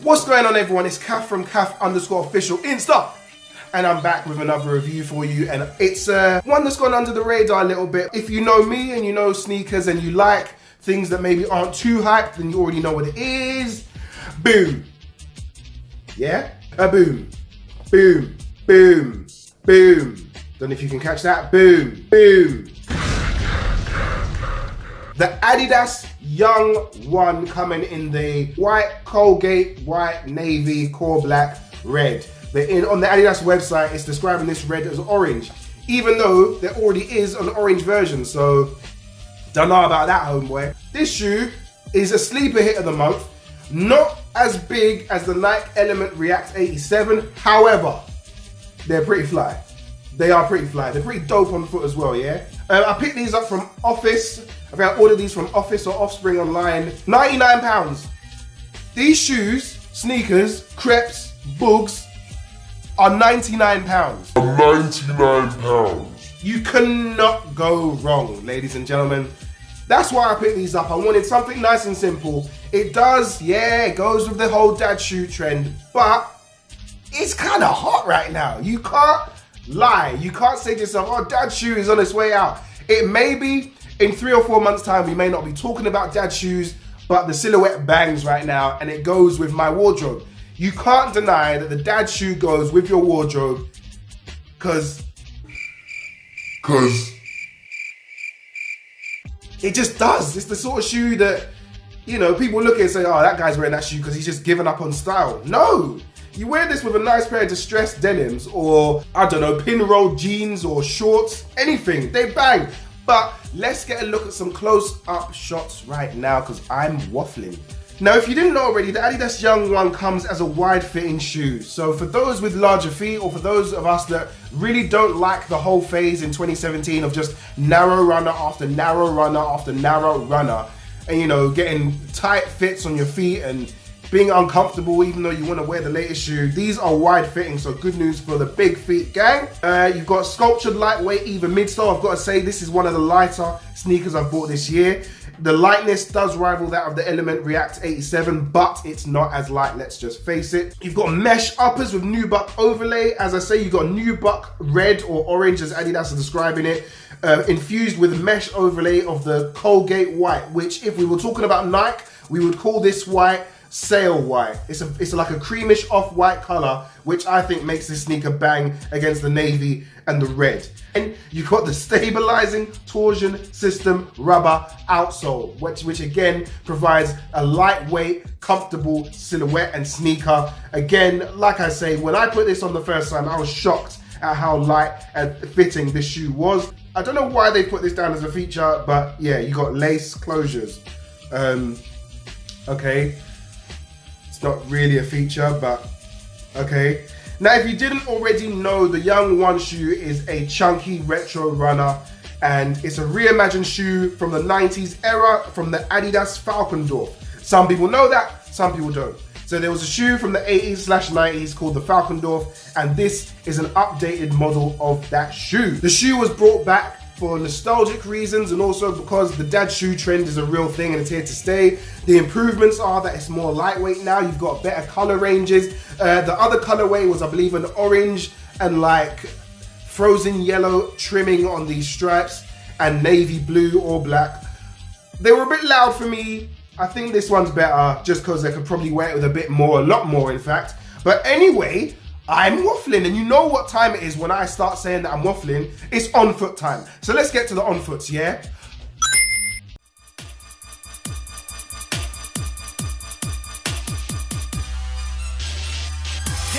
What's going on, everyone? It's Caf from Caf_official Insta, and I'm back with another review for you, and it's one that's gone under the radar a little bit. If you know me and you know sneakers and you like things that maybe aren't too hyped, then you already know what it is. Boom. Yeah? A boom. Boom. Boom. Boom. Don't know if you can catch that. Boom. Boom. The Adidas Young One coming in the white Colgate, white navy, core black, red. On the Adidas website, it's describing this red as orange, even though there already is an orange version, so don't know about that, homeboy. This shoe is a sleeper hit of the month, not as big as the Nike Element React 87, however, they're pretty fly. They are pretty fly. They're pretty dope on foot as well, yeah? I picked these up from Office. I think I ordered these from Office or Offspring online. £99. These shoes, sneakers, crepes, boogs, are £99. £99. You cannot go wrong, ladies and gentlemen. That's why I picked these up. I wanted something nice and simple. It does, yeah, it goes with the whole dad shoe trend, but it's kind of hot right now. You can't lie. You can't say to yourself, oh, dad shoe is on its way out. It may be in 3 or 4 months' time, we may not be talking about dad shoes, but the silhouette bangs right now and it goes with my wardrobe. You can't deny that the dad shoe goes with your wardrobe because it just does. It's the sort of shoe that, you know, people look at and say, oh, that guy's wearing that shoe because he's just given up on style. No. You wear this with a nice pair of distressed denims or, I don't know, pin-rolled jeans or shorts, anything, they bang. But let's get a look at some close-up shots right now because I'm waffling. Now, if you didn't know already, the Adidas Young One comes as a wide-fitting shoe. So for those with larger feet or for those of us that really don't like the whole phase in 2017 of just narrow runner after narrow runner after narrow runner and, you know, getting tight fits on your feet and being uncomfortable even though you want to wear the latest shoe. These are wide fitting, so good news for the big feet gang. You've got sculptured lightweight even midsole. I've got to say this is one of the lighter sneakers I've bought this year. The lightness does rival that of the Element React 87, but it's not as light, let's just face it. You've got mesh uppers with nubuck overlay. As I say, you've got nubuck red or orange as Adidas are describing it, infused with mesh overlay of the Colgate white, which if we were talking about Nike, we would call this white sail white. It's like a creamish off-white color, which I think makes this sneaker bang against the navy and the red. And you've got the stabilizing torsion system rubber outsole, which again provides a lightweight, comfortable silhouette and sneaker. Again, like I say, when I put this on the first time, I was shocked at how light and fitting this shoe was. I don't know why they put this down as a feature, but yeah, you got lace closures. Okay. Not really a feature, but okay. Now, if you didn't already know, the Young One shoe is a chunky retro runner and it's a reimagined shoe from the 90s era from the Adidas Falcon Dorf. Some people know that, some people don't. So there was a shoe from the 80s/90s called the Falcon Dorf, and this is an updated model of that shoe. The shoe was brought back for nostalgic reasons and also because the dad shoe trend is a real thing and it's here to stay. The improvements are that it's more lightweight now. You've got better color ranges. The other colorway was, I believe, an orange and like frozen yellow trimming on these stripes and navy blue or black. They were a bit loud for me. I think this one's better just because they could probably wear it with a bit more, a lot more in fact. But anyway, I'm waffling, and you know what time it is when I start saying that I'm waffling. It's on foot time. So let's get to the on foots, yeah? Get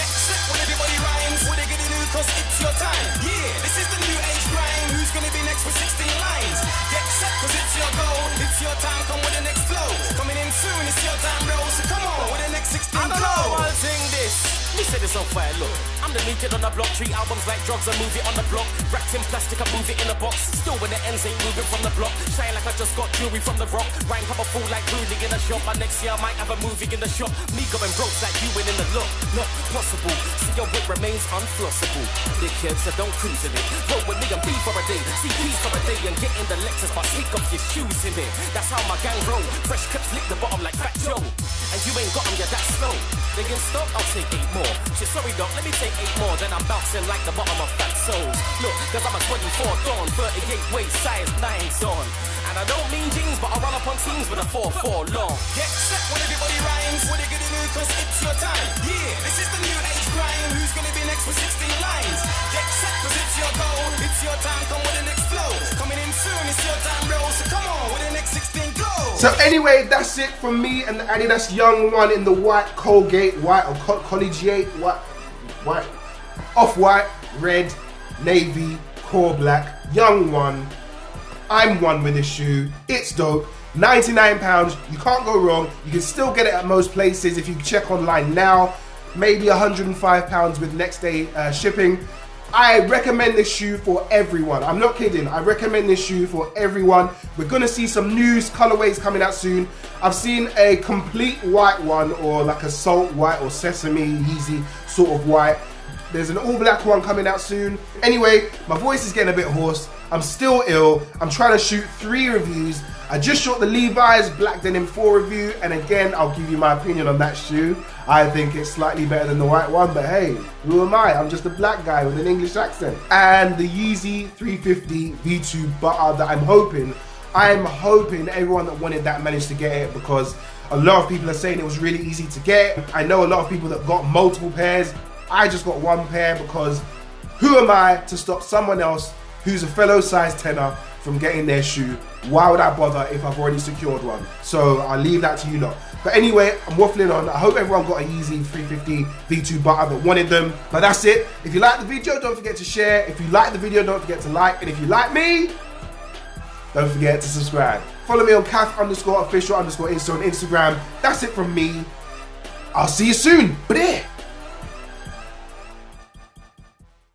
set when everybody rhymes. What they gonna do, cause it's your time. Yeah, this is the new age grind. Who's gonna be next with 16 lines? Get set cause it's your goal. It's your time, come with the next flow. Coming in soon, it's your time, bro. So come on with the next 16 glow. I don't know, I'll sing this. Let me set this on fire, look. I'm the new kid on the block, treat albums like drugs, I move it on the block. Wrapped in plastic, I move it in a box. Still when the ends ain't moving from the block. Shine like I just got jewelry from the rock. Rank up a fool like Rudy in a shop. My next year I might have a movie in the shop. Me going broke like you in the look. Not possible. See your wit remains unflossable. Dickheads, so don't cruise in it. Roll with me and be for a day. See peace for a day and get in the Lexus, but sneak off your shoes in it. That's how my gang roll. Fresh clips lick the bottom like Fat Joe. And you ain't got them, yeah, that's slow. They can stop, I'll take 8 more. Shit, sorry doc, let me take 8 more. Then I'm bouncing like the bottom of Fat Souls. Look, cause I'm a 24 dawn, 38 waist size 9's on. And I don't mean jeans, but I run up on teams with a 4-4 long. Get set when everybody rhymes. What they gonna do, cause it's your time. Yeah, this is the new age grind. Who's gonna be next with 16 lines? Get set cause it's your goal. It's your time, come with the next flow. Coming in soon, it's your time, bro. So come on, with the next 16 go. So anyway, that's it from me and the Adidas Young One in the white Colgate white or collegiate white, off-white, red, navy, core black, Young One. I'm one with this shoe. It's dope. £99. You can't go wrong. You can still get it at most places if you check online now. Maybe £105 with next day shipping. I recommend this shoe for everyone. I'm not kidding. I recommend this shoe for everyone. We're gonna see some new colorways coming out soon. I've seen a complete white one, or like a salt white or sesame Yeezy sort of white. There's an all black one coming out soon. Anyway, my voice is getting a bit hoarse. I'm still ill. I'm trying to shoot 3 reviews. I just shot the Levi's Black Denim 4 review, and again, I'll give you my opinion on that shoe. I think it's slightly better than the white one, but hey, who am I? I'm just a black guy with an English accent. And the Yeezy 350 V2 Butter that I'm hoping everyone that wanted that managed to get it, because a lot of people are saying it was really easy to get. I know a lot of people that got multiple pairs. I just got 1 pair because who am I to stop someone else who's a fellow size 10er from getting their shoe? Why would I bother if I've already secured one? So I'll leave that to you lot. But anyway, I'm waffling on. I hope everyone got a Yeezy 350 V2 Butter that wanted them. But that's it. If you like the video, don't forget to share. If you like the video, don't forget to like. And if you like me, don't forget to subscribe. Follow me on _official_Insta on Instagram. That's it from me. I'll see you soon. But